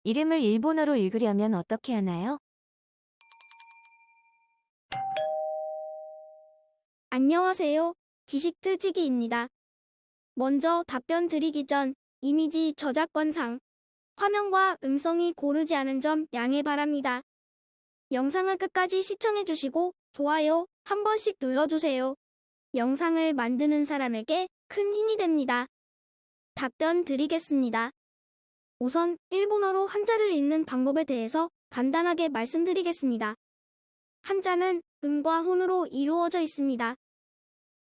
이름을 일본어로 읽으려면 어떻게 하나요? 안녕하세요. 지식틀치기입니다. 먼저 답변 드리기 전 이미지 저작권상 화면과 음성이 고르지 않은 점 양해 바랍니다. 영상을 끝까지 시청해주시고 좋아요 한 번씩 눌러주세요. 영상을 만드는 사람에게 큰 힘이 됩니다. 답변 드리겠습니다. 우선 일본어로 한자를 읽는 방법에 대해서 간단하게 말씀드리겠습니다. 한자는 음과 훈으로 이루어져 있습니다.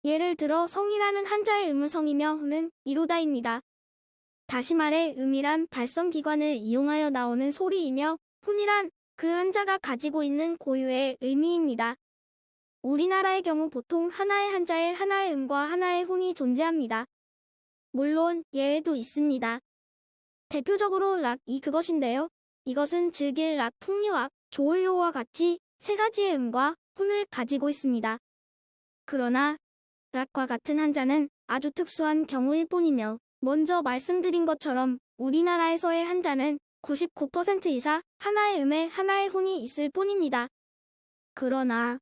예를 들어 성이라는 한자의 음은 성이며 훈은 이루다입니다. 다시 말해 음이란 발성기관을 이용하여 나오는 소리이며 훈이란 그 한자가 가지고 있는 고유의 의미입니다. 우리나라의 경우 보통 하나의 한자에 하나의 음과 하나의 훈이 존재합니다. 물론 예외도 있습니다. 대표적으로 락이 그것인데요. 이것은 즐길 락, 풍류악, 좋을요와 같이 세 가지의 음과 훈을 가지고 있습니다. 그러나 락과 같은 한자는 아주 특수한 경우일 뿐이며 먼저 말씀드린 것처럼 우리나라에서의 한자는 99% 이상 하나의 음에 하나의 훈이 있을 뿐입니다. 그러나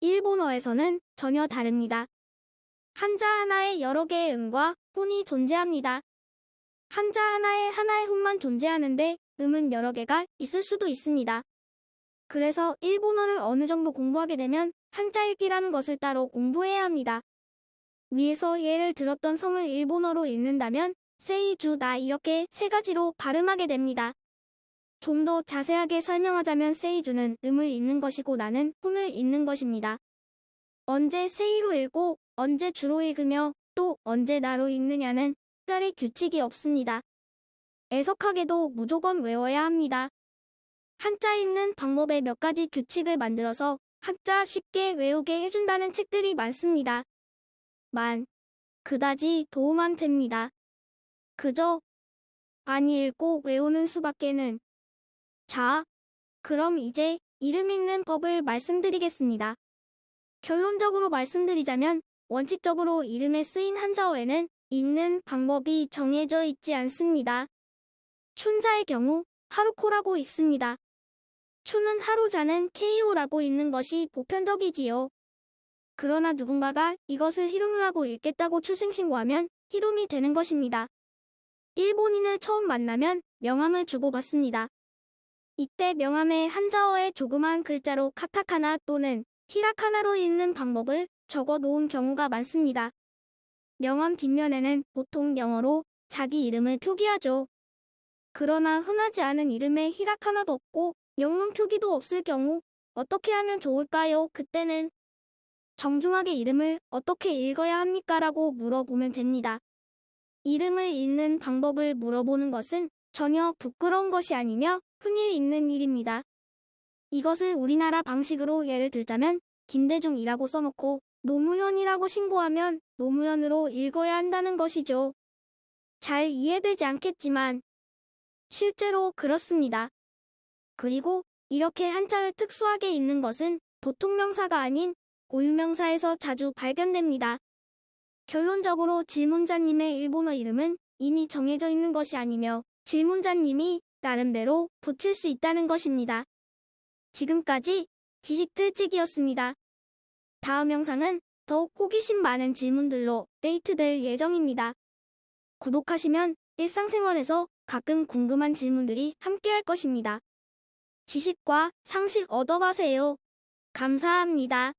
일본어에서는 전혀 다릅니다. 한자 하나에 여러 개의 음과 훈이 존재합니다. 한자 하나에 하나의 훈만 존재하는데 음은 여러 개가 있을 수도 있습니다. 그래서 일본어를 어느 정도 공부하게 되면 한자 읽기라는 것을 따로 공부해야 합니다. 위에서 예를 들었던 성을 일본어로 읽는다면 세이주, 나 이렇게 세 가지로 발음하게 됩니다. 좀 더 자세하게 설명하자면 세이주는 음을 읽는 것이고 나는 훈을 읽는 것입니다. 언제 세이로 읽고 언제 주로 읽으며 또 언제 나로 읽느냐는 특별히 규칙이 없습니다. 애석하게도 무조건 외워야 합니다. 한자 읽는 방법에 몇 가지 규칙을 만들어서 한자 쉽게 외우게 해준다는 책들이 많습니다. 그다지 도움 안 됩니다. 그저 많이 읽고 외우는 수밖에는. 자, 그럼 이제 이름 읽는 법을 말씀드리겠습니다. 결론적으로 말씀드리자면 원칙적으로 이름에 쓰인 한자어에는 읽는 방법이 정해져 있지 않습니다. 춘자의 경우 하루코라고 읽습니다. 추는 하루자는 KO라고 읽는 것이 보편적이지요. 그러나 누군가가 이것을 히로미라고 읽겠다고 출생신고하면 히로미 되는 것입니다. 일본인을 처음 만나면 명함을 주고받습니다. 이때 명함에 한자어의 조그만 글자로 카타카나 또는 히라카나로 읽는 방법을 적어 놓은 경우가 많습니다. 명함 뒷면에는 보통 영어로 자기 이름을 표기하죠. 그러나 흔하지 않은 이름에 히라카나도 없고 영문 표기도 없을 경우 어떻게 하면 좋을까요? 그때는 정중하게 이름을 어떻게 읽어야 합니까? 라고 물어보면 됩니다. 이름을 읽는 방법을 물어보는 것은 전혀 부끄러운 것이 아니며 흔히 있는 일입니다. 이것을 우리나라 방식으로 예를 들자면 김대중이라고 써놓고 노무현이라고 신고하면 노무현으로 읽어야 한다는 것이죠. 잘 이해되지 않겠지만 실제로 그렇습니다. 그리고 이렇게 한자를 특수하게 읽는 것은 보통 명사가 아닌 고유명사에서 자주 발견됩니다. 결론적으로 질문자님의 일본어 이름은 이미 정해져 있는 것이 아니며 질문자님이 나름대로 붙일 수 있다는 것입니다. 지금까지 지식틀치기였습니다. 다음 영상은 더욱 호기심 많은 질문들로 데이트될 예정입니다. 구독하시면 일상생활에서 가끔 궁금한 질문들이 함께할 것입니다. 지식과 상식 얻어가세요. 감사합니다.